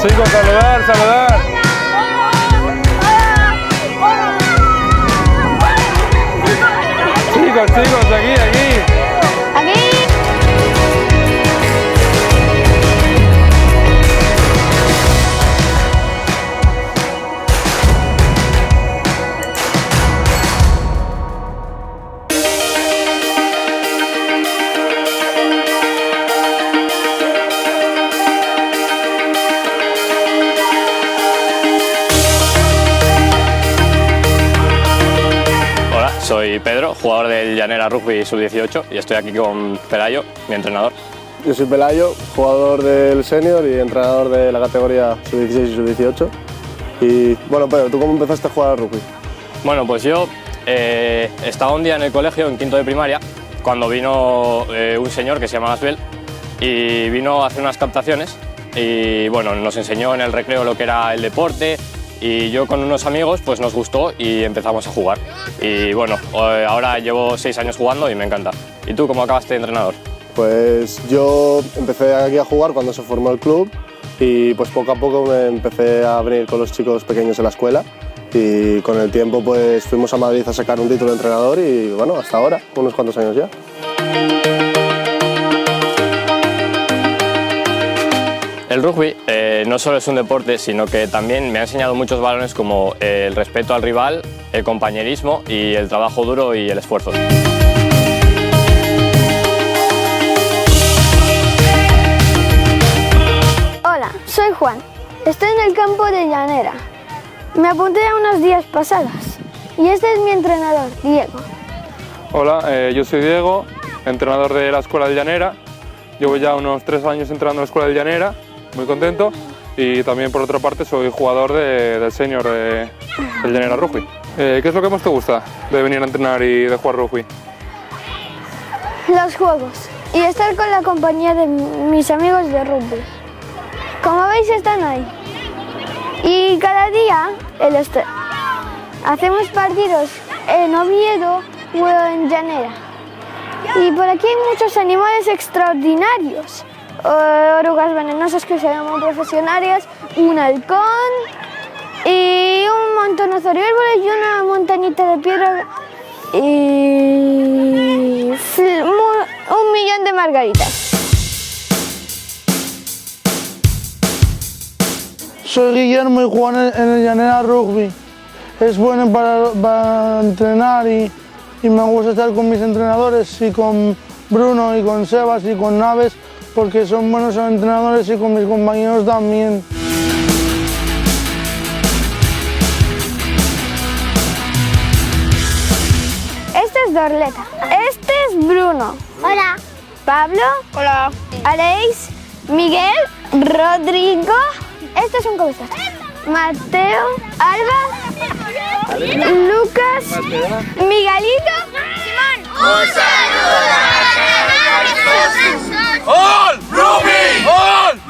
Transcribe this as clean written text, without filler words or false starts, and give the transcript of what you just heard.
Chicos, saludar, saludar. Chicos, aquí, aquí. Soy Pedro, jugador del Llanera Rugby Sub-18 y estoy aquí con Pelayo, mi entrenador. Yo soy Pelayo, jugador del senior y entrenador de la categoría Sub-16 y Sub-18. Y bueno, Pedro, ¿tú cómo empezaste a jugar al rugby? Bueno, pues yo estaba un día en el colegio, en quinto de primaria, cuando vino un señor que se llama Asbel y vino a hacer unas captaciones y bueno, nos enseñó en el recreo lo que era el deporte. Y yo con unos amigos pues nos gustó y empezamos a jugar. Y bueno, ahora llevo 6 años jugando y me encanta. ¿Y tú cómo acabaste de entrenador? Pues yo empecé aquí a jugar cuando se formó el club y pues poco a poco me empecé a venir con los chicos pequeños de la escuela y con el tiempo pues fuimos a Madrid a sacar un título de entrenador y bueno, hasta ahora, unos cuantos años ya. El rugby no solo es un deporte, sino que también me ha enseñado muchos valores como el respeto al rival, el compañerismo y el trabajo duro y el esfuerzo. Hola, soy Juan. Estoy en el campo de Llanera. Me apunté a unos días pasados y este es mi entrenador, Diego. Hola, yo soy Diego, entrenador de la Escuela de Llanera. Llevo ya unos 3 años entrenando en la Escuela de Llanera. Muy contento y también por otra parte soy jugador del senior del Llanera Rugby. ¿Qué es lo que más te gusta de venir a entrenar y de jugar rugby? Los juegos y estar con la compañía de mis amigos de rugby. Como veis están ahí. Y cada día hacemos partidos en Oviedo o en Llanera. Y por aquí hay muchos animales extraordinarios. Orugas venenosas que se llaman profesionarias, un halcón y un montonazo de árboles y una montañita de piedra y un millón de margaritas. Soy Guillermo y juego en el Llanera Rugby. Es bueno para entrenar y me gusta estar con mis entrenadores y con Bruno y con Sebas y con Naves porque son buenos entrenadores y con mis compañeros también. Este es Dorleta. Este es Bruno. Hola. Pablo. Hola. Aleix. Miguel. Rodrigo. Este es un cabezón. Mateo. Alba. Lucas. Miguelito. Simón. Un saludo a la ¡All! ¡Rugby! ¡All!